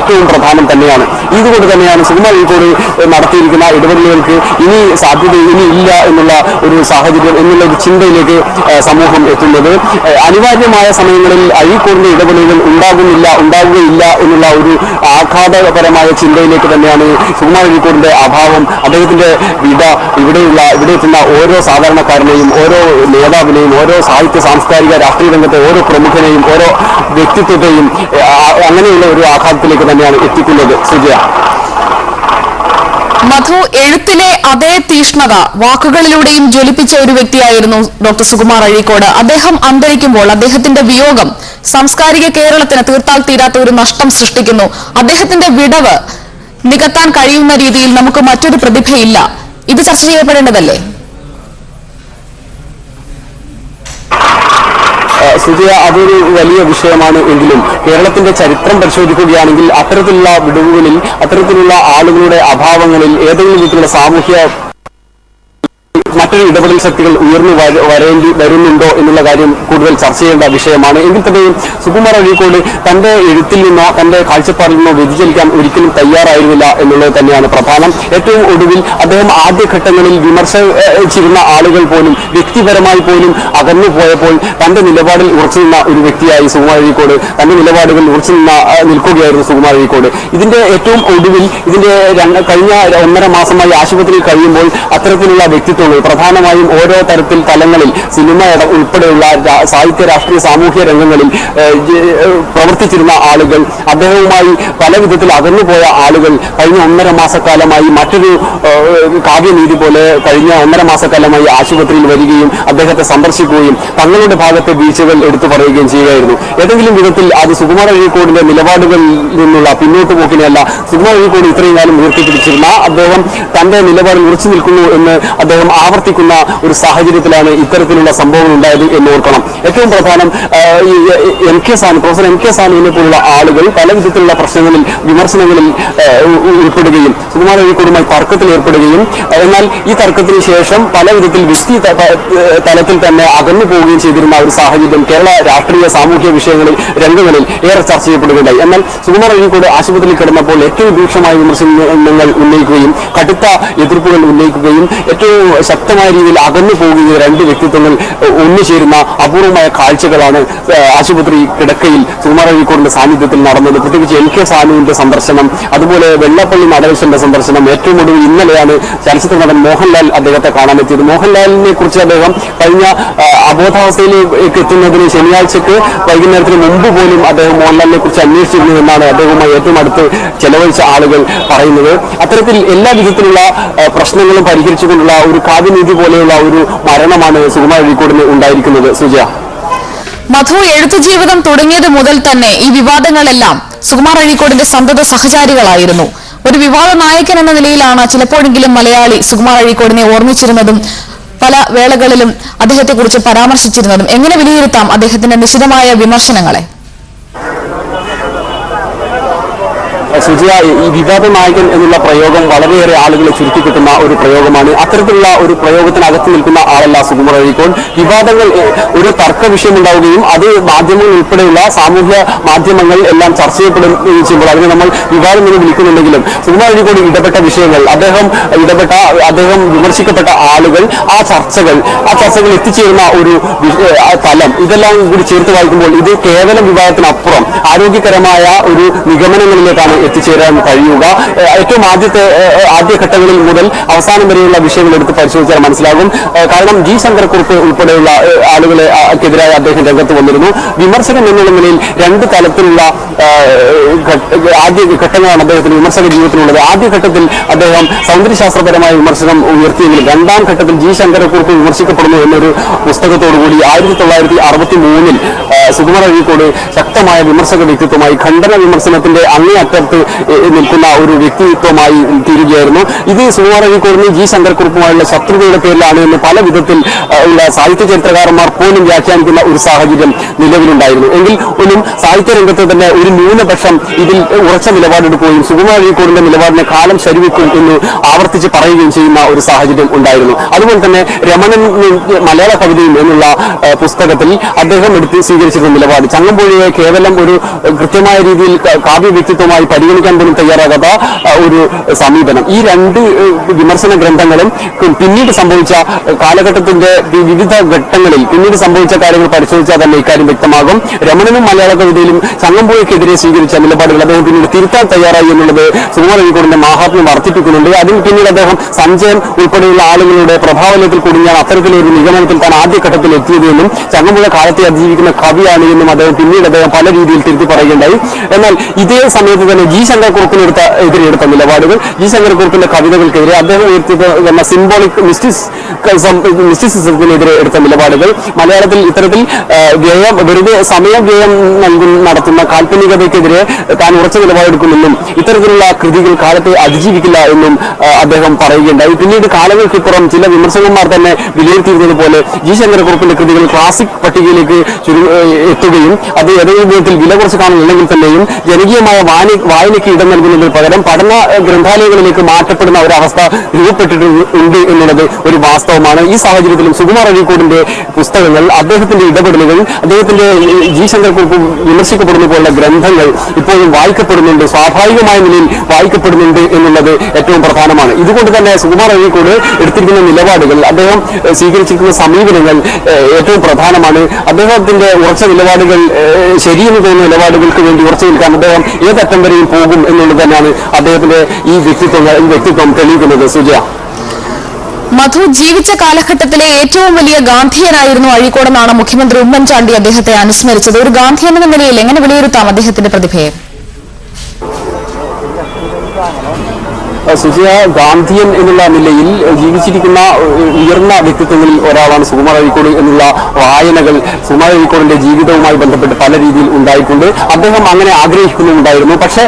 ഏറ്റവും പ്രധാനം തന്നെയാണ്. ഇതുകൊണ്ട് തന്നെയാണ് സുകുമാർ അഴീക്കോട് നടത്തിയിരിക്കുന്ന ഇടപെടലുകൾക്ക് ഇനി സാധ്യത ഇനി ഇല്ല എന്നുള്ള ഒരു സാഹചര്യം എന്നുള്ള ഒരു ചിന്തയിലേക്ക് സമൂഹം എത്തുന്നത്. അനിവാര്യമായ സമയങ്ങളിൽ അഴീക്കോടിന്റെ ഇടപെടലുകൾ ഉണ്ടാവുകയില്ല എന്നുള്ള ഒരു ആഘാതപരമായ ചിന്തയിലേക്ക് തന്നെയാണ് സുകുമാർ അഴീക്കോടിന്റെ അഭാവം, അദ്ദേഹത്തിന്റെ ഇവിടെ എത്തുന്ന ഓരോ സാധാരണക്കാരനെയും ഓരോ നേതാവിനെയും ഓരോ സാഹിത്യ സാംസ്കാരിക രാഷ്ട്രീയ രംഗത്തെ ഓരോ പ്രമുഖനെയും ഓരോ വ്യക്തിത്വത്തെയും അങ്ങനെയുള്ള ഒരു ആഘാതത്തിലേക്ക് തന്നെയാണ് എത്തിക്കുന്നത്. സുജയ, മധു, എഴുത്തിലെ അതേ തീഷ്ണത വാക്കുകളിലൂടെയും ജ്വലിപ്പിച്ച ഒരു വ്യക്തിയായിരുന്നു ഡോക്ടർ സുകുമാർ അഴീക്കോട്. അദ്ദേഹം അന്തരിക്കുമ്പോൾ അദ്ദേഹത്തിന്റെ വിയോഗം സാംസ്കാരിക കേരളത്തിന് തീർത്താൽ തീരാത്ത ഒരു നഷ്ടം സൃഷ്ടിക്കുന്നു. അദ്ദേഹത്തിന്റെ വിടവ് നികത്താൻ കഴിയുന്ന രീതിയിൽ നമുക്ക് മറ്റൊരു പ്രതിഭയില്ല. ഇത് ചർച്ച ചെയ്യപ്പെടേണ്ടതല്ലേ? സുജയ, അതൊരു വലിയ വിഷയമാണ്. എങ്കിലും കേരളത്തിന്റെ ചരിത്രം പരിശോധിക്കുകയാണെങ്കിൽ അത്തരത്തിലുള്ള വിടവുകളിൽ അത്തരത്തിലുള്ള ആളുകളുടെ അഭാവങ്ങളിൽ ഏതെങ്കിലും വിധത്തിലുള്ള സാമൂഹ്യ മറ്റൊരു ഇടപെടൽ ശക്തികൾ ഉയർന്നു വരേണ്ടി വരുന്നുണ്ടോ എന്നുള്ള കാര്യം കൂടുതൽ ചർച്ച ചെയ്യേണ്ട വിഷയമാണ്. എങ്കിൽ തന്നെയും സുകുമാർ അഴീക്കോട് തന്റെ എഴുത്തിൽ നിന്നോ തന്റെ കാഴ്ചപ്പാടിൽ നിന്നോ വ്യതിചലിക്കാൻ ഒരിക്കലും തയ്യാറായിരുന്നില്ല എന്നുള്ളത് തന്നെയാണ് പ്രധാനം. ഏറ്റവും ഒടുവിൽ അദ്ദേഹം ആദ്യഘട്ടങ്ങളിൽ വിമർശിച്ചിരുന്ന ആളുകൾ പോലും വ്യക്തിപരമായി പോലും അകന്നു പോയപ്പോൾ തന്റെ നിലപാടിൽ ഉറച്ചു നിന്ന ഒരു വ്യക്തിയായി സുകുമാർ അഴീക്കോട് തന്റെ നിലപാടുകളിൽ ഉറച്ചു നിൽക്കുകയായിരുന്നു സുകുമാർ അഴീക്കോട്. ഇതിന്റെ ഏറ്റവും ഒടുവിൽ ഇതിന്റെ കഴിഞ്ഞ 1.5 മാസമായി ആശുപത്രിയിൽ കഴിയുമ്പോൾ അത്തരത്തിലുള്ള വ്യക്തിത്വങ്ങൾ പ്രധാനമായും ഓരോ തലങ്ങളിൽ സിനിമ ഉൾപ്പെടെയുള്ള സാഹിത്യ രാഷ്ട്രീയ സാമൂഹ്യ രംഗങ്ങളിൽ പ്രവർത്തിച്ചിരുന്ന ആളുകൾ, അദ്ദേഹവുമായി പല വിധത്തിൽ അകന്നുപോയ ആളുകൾ കഴിഞ്ഞ 1.5 മാസക്കാലമായി മറ്റൊരു കാവ്യനീതി പോലെ കഴിഞ്ഞ 1.5 മാസക്കാലമായി ആശുപത്രിയിൽ വരികയും അദ്ദേഹത്തെ സന്ദർശിക്കുകയും തങ്ങളുടെ ഭാഗത്തെ വീഴ്ചകൾ എടുത്തു പറയുകയും ചെയ്യുകയായിരുന്നു. ഏതെങ്കിലും വിധത്തിൽ അത് സുകുമാർ അഴീക്കോടിന്റെ നിലപാടുകളിൽ നിന്നുള്ള പിന്നോട്ട് പോക്കിനെയല്ല, സുകുമാർ അഴീക്കോട് ഇത്രയും കാലം ഉയർത്തിപ്പിടിച്ചിരുന്ന അദ്ദേഹം തന്റെ നിലപാടിൽ ഉറച്ചു നിൽക്കുന്നു എന്ന് അദ്ദേഹം ആവർത്തിക്കുന്ന ഒരു സാഹചര്യത്തിലാണ് ഇത്തരത്തിലുള്ള സംഭവങ്ങൾ ഉണ്ടായത് എന്ന് ഓർക്കണം. ഏറ്റവും പ്രധാനം പ്രൊഫസർ എം കെ സാനുവിനെ പോലുള്ള ആളുകൾ പല വിധത്തിലുള്ള പ്രശ്നങ്ങളിൽ വിമർശനങ്ങളിൽ ഉൾപ്പെടുകയും സുകുമാർ അഴീക്കോടുമായി തർക്കത്തിൽ ഏർപ്പെടുകയും എന്നാൽ ഈ തർക്കത്തിന് ശേഷം പല വിധത്തിൽ വ്യക്തി തലത്തിൽ തന്നെ അകന്നു പോവുകയും ചെയ്തിരുന്ന ഒരു സാഹചര്യം കേരള രാഷ്ട്രീയ സാമൂഹ്യ രംഗങ്ങളിൽ ഏറെ ചർച്ച ചെയ്യപ്പെടുകയുണ്ടായി. എന്നാൽ സുകുമാർ അഴീക്കോട് ആശുപത്രിയിൽ കിടന്നപ്പോൾ ഏറ്റവും രൂക്ഷമായ വിമർശനങ്ങൾ ഉന്നയിക്കുകയും കടുത്ത എതിർപ്പുകൾ ഉന്നയിക്കുകയും ഏറ്റവും ശക്തമായ രീതിയിൽ അകന്നു പോകുന്ന രണ്ട് വ്യക്തിത്വങ്ങൾ ഒന്നുചേരുന്ന അപൂർവമായ കാഴ്ചകളാണ് ആശുപത്രി കിടക്കയിൽ സുകുമാർ അഴീക്കോടിന്റെ സാന്നിധ്യത്തിൽ നടന്നത്. പ്രത്യേകിച്ച് എം കെ സാനുവിന്റെ സന്ദർശനം, അതുപോലെ വെള്ളപ്പള്ളി നടേശന്റെ സന്ദർശനം, ഏറ്റവും ഒടുവിൽ ഇന്നലെയാണ് ചലച്ചിത്ര നടൻ മോഹൻലാൽ അദ്ദേഹത്തെ കാണാനെത്തിയത്. മോഹൻലാലിനെ കുറിച്ച് അദ്ദേഹം കഴിഞ്ഞ അബോധാവസ്ഥയിലേക്ക് എത്തുന്നതിന് ശനിയാഴ്ചക്ക് വൈകുന്നേരത്തിന് മുമ്പ് പോലും അദ്ദേഹം മോഹൻലാലിനെ കുറിച്ച് അന്വേഷിച്ചിരുന്നു എന്നാണ് അദ്ദേഹവുമായി ഏറ്റവും അടുത്ത് ചെലവഴിച്ച ആളുകൾ പറയുന്നത്. അത്തരത്തിൽ എല്ലാ വിധത്തിലുള്ള പ്രശ്നങ്ങളും പരിഹരിച്ചുകൊണ്ടുള്ള ഒരു കാവ്യനീതി പോലെയുള്ള ഒരു മരണമാണ് സുകുമാർ അഴീക്കോടിന് ഉണ്ടായിരിക്കുന്നത്. സുജയ, മധു, എഴുത്തു ജീവിതം തുടങ്ങിയത് മുതൽ തന്നെ ഈ വിവാദങ്ങളെല്ലാം സുകുമാർ അഴീക്കോടിന്റെ സന്തത സഹചാരികളായിരുന്നു. ഒരു വിവാദ നായകൻ എന്ന നിലയിലാണ് ചിലപ്പോഴെങ്കിലും മലയാളി സുകുമാർ അഴീക്കോടിനെ ഓർമ്മിച്ചിരുന്നതും പല വേളകളിലും അദ്ദേഹത്തെക്കുറിച്ച് പരാമർശിച്ചിരുന്നതും. എങ്ങനെ വിലയിരുത്താം അദ്ദേഹത്തിന്റെ നിശിതമായ വിമർശനങ്ങളെ? സുജയ, ഈ വിവാദ നായകൻ എന്നുള്ള പ്രയോഗം വളരെയേറെ ആളുകളെ ചുരുക്കി കിട്ടുന്ന ഒരു പ്രയോഗമാണ്. അത്തരത്തിലുള്ള ഒരു പ്രയോഗത്തിനകത്ത് നിൽക്കുന്ന ആളല്ല സുകുമാർ അഴീക്കോട്. വിവാദങ്ങൾ ഒരു തർക്ക വിഷയമുണ്ടാവുകയും അത് മാധ്യമങ്ങൾ ഉൾപ്പെടെയുള്ള സാമൂഹ്യ മാധ്യമങ്ങൾ എല്ലാം ചർച്ച ചെയ്യപ്പെടുകയും ചെയ്യുമ്പോൾ അതിനെ നമ്മൾ വിവാദം എന്ന് വിളിക്കുന്നുണ്ടെങ്കിലും സുകുമാർ അഴീക്കോട് ഇടപെട്ട വിഷയങ്ങൾ, അദ്ദേഹം വിമർശിക്കപ്പെട്ട ആളുകൾ, ആ ചർച്ചകൾ എത്തിച്ചേരുന്ന ഒരു തലം, ഇതെല്ലാം കൂടി ചേർത്ത് വായിക്കുമ്പോൾ ഇത് കേവലം വിവാദത്തിനപ്പുറം ആരോഗ്യകരമായ ഒരു നിഗമനങ്ങളിലേക്കാണ് എത്തിച്ചേരാൻ കഴിയുക. ഏറ്റവും ആദ്യഘട്ടങ്ങളിൽ മുതൽ അവസാനം വരെയുള്ള വിഷയങ്ങൾ എടുത്ത് പരിശോധിച്ചാൽ മനസ്സിലാകും. കാരണം ജി ശങ്കരക്കുറുപ്പ് ഉൾപ്പെടെയുള്ള ആളുകളെക്കെതിരായി അദ്ദേഹം രംഗത്ത് വന്നിരുന്നു. വിമർശനം എന്നുള്ള നിലയിൽ രണ്ട് തലത്തിലുള്ള ആദ്യ ഘട്ടങ്ങളാണ് അദ്ദേഹത്തിന് വിമർശക ജീവിതത്തിലുള്ളത്. ആദ്യഘട്ടത്തിൽ അദ്ദേഹം സൗന്ദര്യശാസ്ത്രപരമായ വിമർശനം ഉയർത്തിയെങ്കിലും രണ്ടാം ഘട്ടത്തിൽ ജി ശങ്കരക്കുറുപ്പ് വിമർശിക്കപ്പെടുന്നു എന്നൊരു പുസ്തകത്തോടുകൂടി 1963 സുകുമാർ അഴീക്കോട് ശക്തമായ വിമർശക വ്യക്തിത്വമായി, ഖണ്ഡന വിമർശനത്തിന്റെ അങ്ങേയറ്റത്ത് നിൽക്കുന്ന ഒരു വ്യക്തിത്വമായി തീരുകയായിരുന്നു. ഇത് സുകുമാർ അഴീക്കോടിന് ജി ശങ്കരക്കുറുപ്പുമായുള്ള ശത്രുതയുടെ പേരിലാണ് എന്ന് പല വിധത്തിൽ ഉള്ള സാഹിത്യ ചരിത്രകാരന്മാർ പോലും വ്യാഖ്യാനിക്കുന്ന ഒരു സാഹചര്യം നിലവിലുണ്ടായിരുന്നു. എങ്കിൽ പോലും സാഹിത്യ രംഗത്ത് തന്നെ ഒരു ന്യൂനപക്ഷം ഇതിൽ ഉറച്ച നിലപാടെടുക്കുകയും സുകുമാർ അഴീക്കോടിന്റെ നിലപാടിനെ കാലം ശരിവെക്കും എന്ന് ആവർത്തിച്ച് പറയുകയും ചെയ്യുന്ന ഒരു സാഹചര്യം ഉണ്ടായിരുന്നു. അതുപോലെ തന്നെ രമണൻ മലയാള കവിതയും എന്നുള്ള പുസ്തകത്തിൽ അദ്ദേഹം എടുത്ത് സ്വീകരിച്ചിരുന്ന നിലപാട് ചങ്ങമ്പുഴയെ കേവലം ഒരു കൃത്യമായ രീതിയിൽ കാവ്യ വ്യക്തിത്വമായി പരിഗണിക്കാൻ പോലും തയ്യാറാകാത്ത ഒരു സമീപനം. ഈ രണ്ട് വിമർശന ഗ്രന്ഥങ്ങളും പിന്നീട് സംഭവിച്ച കാലഘട്ടത്തിന്റെ വിവിധ ഘട്ടങ്ങളിൽ പിന്നീട് സംഭവിച്ച കാര്യങ്ങൾ പരിശോധിച്ചാൽ തന്നെ ഇക്കാര്യം വ്യക്തമാകും. രമണനും മലയാള കവിതയിലും ചങ്ങമ്പുഴയ്ക്കെതിരെ സ്വീകരിച്ച നിലപാടുകൾ അദ്ദേഹം പിന്നീട് തിരുത്താൻ തയ്യാറായി എന്നുള്ളത് സുകുമാർ അഴീക്കോടിന്റെ മാഹാത്മ്യം വർദ്ധിപ്പിക്കുന്നുണ്ട്. അതിന് പിന്നീട് അദ്ദേഹം സഞ്ജയൻ ഉൾപ്പെടെയുള്ള ആളുകളുടെ പ്രഭാവലത്തിൽ കൂടിയാണ് അത്തരത്തിലൊരു നിഗമനത്തിൽ താൻ ആദ്യഘട്ടത്തിൽ എത്തിയതെന്നും ചങ്ങമ്പുഴ കാലത്തെ അതിജീവിക്കുന്ന കവിയാണ് എന്നും പിന്നീട് അദ്ദേഹം പല രീതിയിൽ തിരുത്തി പറയുകയുണ്ടായി. എന്നാൽ ഇതേ സമയത്ത് തന്നെ ജി ശങ്കർക്കുറുപ്പിനെതിരെ എടുത്ത നിലപാടുകൾ, ജി ശങ്കർക്കുറുപ്പിന്റെ കവിതകൾക്കെതിരെ അദ്ദേഹം ഉയർത്തിയ സിംബോളിക് മിസ്റ്റിസിസത്തിനെതിരെ എടുത്ത നിലപാടുകൾ, മലയാളത്തിൽ ഇത്തരത്തിൽ വെറുതെ സമയം വ്യയം നടത്തുന്ന കാൽപ്പനികതയ്ക്കെതിരെ താൻ ഉറച്ച നിലപാടെടുക്കുമെന്നും ഇത്തരത്തിലുള്ള കൃതികൾ കാലത്തെ അതിജീവിക്കില്ല എന്നും അദ്ദേഹം പറയുകയുണ്ടായി. പിന്നീട് കാലങ്ങൾക്കിപ്പുറം ചില വിമർശകന്മാർ തന്നെ വിലയിരുത്തിയിരുന്നത് പോലെ ജി ശങ്കരക്കുറുപ്പിന്റെ കൃതികൾ ക്ലാസിക് പട്ടികയിലേക്ക് എത്തുകയും അത് ഏതെങ്കിലും വിധത്തിൽ വില കുറച്ച് കാണുന്നില്ലെങ്കിൽ തന്നെയും ജനകീയമായ വായനയ്ക്ക് ഇടം നൽകുന്നതിന് പകരം പഠന ഗ്രന്ഥാലയങ്ങളിലേക്ക് മാറ്റപ്പെടുന്ന ഒരവസ്ഥ രൂപപ്പെട്ടിട്ടുണ്ട് എന്നുള്ളത് ഒരു വാസ്തവമാണ്. ഈ സാഹചര്യത്തിലും സുകുമാർ അഴീക്കോടിന്റെ പുസ്തകങ്ങൾ, അദ്ദേഹത്തിന്റെ ഇടപെടലുകൾ, അദ്ദേഹത്തിന്റെ ജി ശങ്കരക്കുറുപ്പ് വിമർശിക്കപ്പെടുന്ന പോലുള്ള ഗ്രന്ഥങ്ങൾ ഇപ്പോഴും വായിക്കപ്പെടുന്നുണ്ട്, സ്വാഭാവികമായ നിലയിൽ വായിക്കപ്പെടുന്നുണ്ട് എന്നുള്ളത് ഏറ്റവും പ്രധാനമാണ്. ഇതുകൊണ്ട് തന്നെ സുകുമാർ അഴീക്കോട് എടുത്തിരിക്കുന്ന നിലപാടുകൾ, അദ്ദേഹം സ്വീകരിച്ചിരിക്കുന്ന സമീപനങ്ങൾ ഏറ്റവും പ്രധാനമാണ്. അദ്ദേഹത്തിന്റെ ഉറച്ച നിലപാടുകൾ, ശരിയെന്ന് തോന്നുന്ന നിലപാടുകൾക്ക് വേണ്ടി ഉറച്ചു നിൽക്കാൻ അദ്ദേഹം ഏതറ്റം വരെയും പോകും എന്നുള്ളത് തന്നെയാണ് അദ്ദേഹത്തിന്റെ ഈ വ്യക്തിത്വം തെളിയിക്കുന്നത്. സുജയ, മധു, ജീവിച്ച കാലഘട്ടത്തിലെ ഏറ്റവും വലിയ ഗാന്ധിയനായിരുന്നു അഴീക്കോടെന്നാണ് മുഖ്യമന്ത്രി ഉമ്മൻചാണ്ടി അദ്ദേഹത്തെ അനുസ്മരിച്ചത്. ഒരു ഗാന്ധിയൻ എന്ന നിലയിൽ എങ്ങനെ വിലയിരുത്താം അദ്ദേഹത്തിന്റെ പ്രതിഭയെ? സുജയ, ഗാന്ധിയൻ എന്നുള്ള നിലയിൽ ജീവിച്ചിരിക്കുന്ന ഉയർന്ന വ്യക്തിത്വങ്ങളിൽ ഒരാളാണ് സുകുമാർ അഴീക്കോട് എന്നുള്ള വായനകൾ സുകുമാർ അഴീക്കോടിന്റെ ജീവിതവുമായി ബന്ധപ്പെട്ട് പല രീതിയിൽ ഉണ്ടായിട്ടുണ്ട്. അദ്ദേഹം അങ്ങനെ ആഗ്രഹിക്കുന്നുണ്ടായിരുന്നു. പക്ഷേ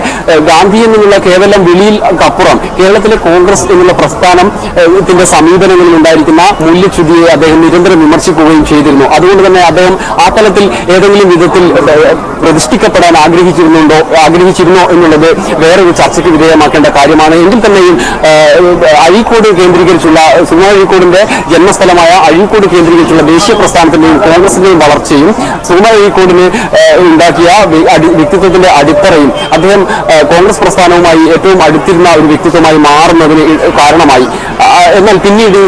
ഗാന്ധിയൻ എന്നുള്ള കേവലം വിളിയിൽ അപ്പുറം കേരളത്തിലെ കോൺഗ്രസ് എന്നുള്ള പ്രസ്ഥാനത്തിന്റെ സമീപനങ്ങളിൽ ഉണ്ടായിരിക്കുന്ന മൂല്യച്യുതിയെ അദ്ദേഹം നിരന്തരം വിമർശിക്കുകയും ചെയ്തിരുന്നു. അതുകൊണ്ട് തന്നെ അദ്ദേഹം ആ തലത്തിൽ ഏതെങ്കിലും വിധത്തിൽ പ്രതിഷ്ഠിക്കപ്പെടാൻ ആഗ്രഹിച്ചിരുന്നോ എന്നുള്ളത് വേറൊരു ചർച്ചയ്ക്ക് വിധേയമാക്കേണ്ട കാര്യമാണ്. എങ്കിൽ തന്നെയും അഴീക്കോട് കേന്ദ്രീകരിച്ചുള്ള സുകുമാർ അഴീക്കോടിന്റെ ജന്മസ്ഥലമായ അഴീക്കോട് കേന്ദ്രീകരിച്ചുള്ള ദേശീയ പ്രസ്ഥാനത്തിന്റെയും കോൺഗ്രസിന്റെയും വളർച്ചയും സുകുമാർ അഴീക്കോടിന് ഉണ്ടാക്കിയ വ്യക്തിത്വത്തിന്റെ അടിത്തറയും അദ്ദേഹം കോൺഗ്രസ് പ്രസ്ഥാനവുമായി ഏറ്റവും അടുത്തിരുന്ന ഒരു വ്യക്തിത്വമായി മാറുന്നതിന് കാരണമായി. എന്നാൽ പിന്നീട്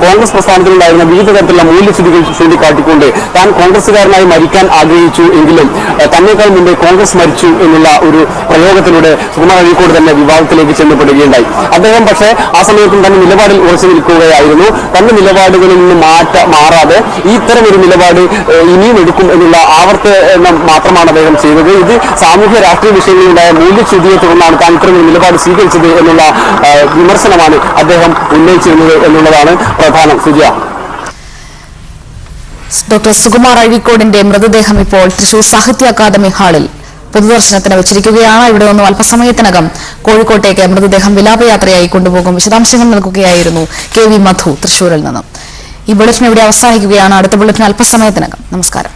കോൺഗ്രസ് പ്രസ്ഥാനത്തിലുണ്ടായിരുന്ന വിവിധ തരത്തിലുള്ള മൂല്യച്യുതികൾ ചൂണ്ടിക്കാട്ടിക്കൊണ്ട് താൻ കോൺഗ്രസുകാരനായി മരിക്കാൻ ആഗ്രഹിച്ചു എങ്കിലും തന്നേക്കാൾ മുമ്പേ കോൺഗ്രസ് മരിച്ചു എന്നുള്ള ഒരു പ്രയോഗത്തിലൂടെ സുകുമാർ അഴീക്കോട് തന്നെ വിവാദത്തിലേക്ക് ചെന്നപ്പെടുകയുണ്ടായി. അദ്ദേഹം പക്ഷേ ആ സമയത്തും തന്റെ നിലപാടിൽ ഉറച്ചു നിൽക്കുകയായിരുന്നു. തന്റെ നിലപാടുകളിൽ നിന്ന് മാറാതെ ഇത്തരം ഒരു നിലപാട് ഇനിയും എടുക്കും എന്നുള്ള ആവർത്തനം മാത്രമാണ് അദ്ദേഹം ചെയ്തത്. ഇത് സാമൂഹ്യ രാഷ്ട്രീയ വിഷയങ്ങളിലുണ്ടായ മൂല്യച്യുതിയെ തുടർന്നാണ് താൻ ഇത്തരം ഒരു നിലപാട് സ്വീകരിച്ചത് എന്നുള്ള വിമർശനമാണ് അദ്ദേഹം ഉന്നയിച്ചിരുന്നത് എന്നുള്ളതാണ് പ്രധാനം. സുജയ, ഡോക്ടർ സുകുമാർ അഴീക്കോടിന്റെ മൃതദേഹം ഇപ്പോൾ തൃശൂർ സാഹിത്യ അക്കാദമി ഹാളിൽ പൊതുദർശനത്തിന് വെച്ചിരിക്കുകയാണ്. ഇവിടെ നിന്നും അല്പസമയത്തിനകം കോഴിക്കോട്ടേക്ക് മൃതദേഹം വിലാപയാത്രയായി കൊണ്ടുപോകും. വിശദാംശങ്ങൾ നൽകുകയായിരുന്നു KV മധു തൃശൂരിൽ നിന്നും. ഈ ബുള്ളറ്റിൻ ഇവിടെ അവസാനിക്കുകയാണ്. അടുത്ത ബുള്ളറ്റിൻ അല്പസമയത്തിനകം. നമസ്കാരം.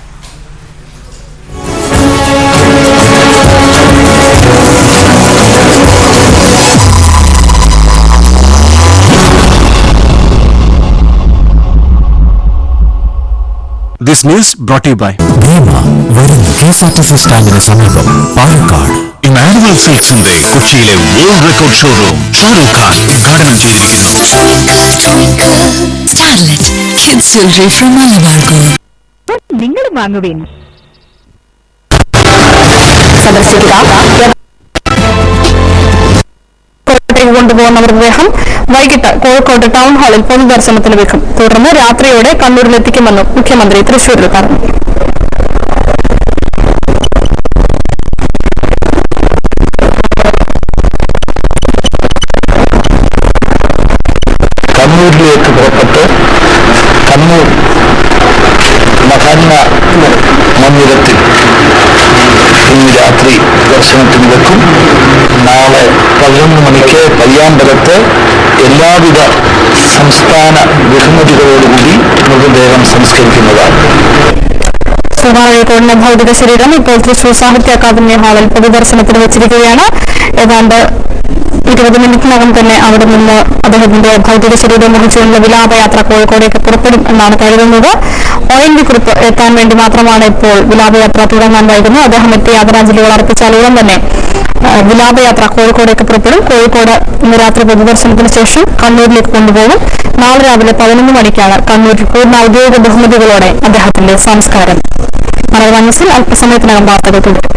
This news brought to you by Bhima വരും KSRTC സ്റ്റാൻഡിന് സമീപം പാലക്കാട്. ഇമാനുവൽ സിൽക്സിന്റെ കൊച്ചിയിലെ world record showroom Shahrukh Khan ഉദ്ഘാടനം ചെയ്തിരിക്കുന്നു. Starlet kids jewellery from Malabar Gold. നിങ്ങൾ വാങ്ങുവിൻ. കോഴിക്കോട്ടേക്ക് കൊണ്ടുപോകുന്ന മൃതദേഹം വൈകിട്ട് കോഴിക്കോട് ടൗൺ ഹാളിൽ പൊതുദർശനത്തിന് വെക്കും. തുടർന്ന് രാത്രിയോടെ കണ്ണൂരിലെത്തിക്കുമെന്നും മുഖ്യമന്ത്രി തൃശൂരിൽ പറഞ്ഞു. കണ്ണൂരിലേക്ക് പുറപ്പെട്ട് കണ്ണൂർ മഹാത്മ മന്ദിരത്തിൽ ഇന്ന് രാത്രി ദർശനത്തിന് വെക്കും. നാളെ 11 മണിക്ക് പയ്യാമ്പലത്ത് എല്ലാവിധ സംസ്ഥാന ബഹുമതികളോടുകൂടി മൃതദേഹം സംസ്കരിക്കുന്നതാണ്. സുകുമാർ അഴീക്കോടിന്റെ ഭൗതിക ശരീരം ഇപ്പോൾ തൃശൂർ സാഹിത്യ അക്കാദമി ഹാളിൽ പൊതുദർശനത്തിന് വെച്ചിരിക്കുകയാണ്. ഏതാണ്ട് 20 മിനിറ്റിനകം തന്നെ അവിടെ നിന്ന് അദ്ദേഹത്തിന്റെ ഭൗതിക ശരീരം വഹിച്ചുകൊണ്ടുള്ള വിലാപയാത്ര കോഴിക്കോടേക്ക് പുറപ്പെടും എന്നാണ് കരുതുന്നത്. ONV കുറിപ്പ് എത്താൻ വേണ്ടി മാത്രമാണ് ഇപ്പോൾ വിലാപയാത്ര തുടങ്ങാൻ വൈകുന്നത്. അദ്ദേഹം എത്തി ആദരാഞ്ജലികൾ അർപ്പിച്ചാൽ ഉടൻ തന്നെ വിലാപയാത്ര കോഴിക്കോടേക്ക് പുറപ്പെടും. കോഴിക്കോട് ഇന്ന് രാത്രി പൊതുദർശനത്തിന് ശേഷം കണ്ണൂരിലേക്ക് കൊണ്ടുപോകും. നാളെ രാവിലെ 11 മണിക്കാണ് കണ്ണൂരിൽ പൂർണ്ണ ഔദ്യോഗിക ബഹുമതികളോടെ അദ്ദേഹത്തിന്റെ സംസ്കാരം. മനോരമ ന്യൂസിൽ അല്പസമയത്തിനകം വാർത്തകൾ തുടരും.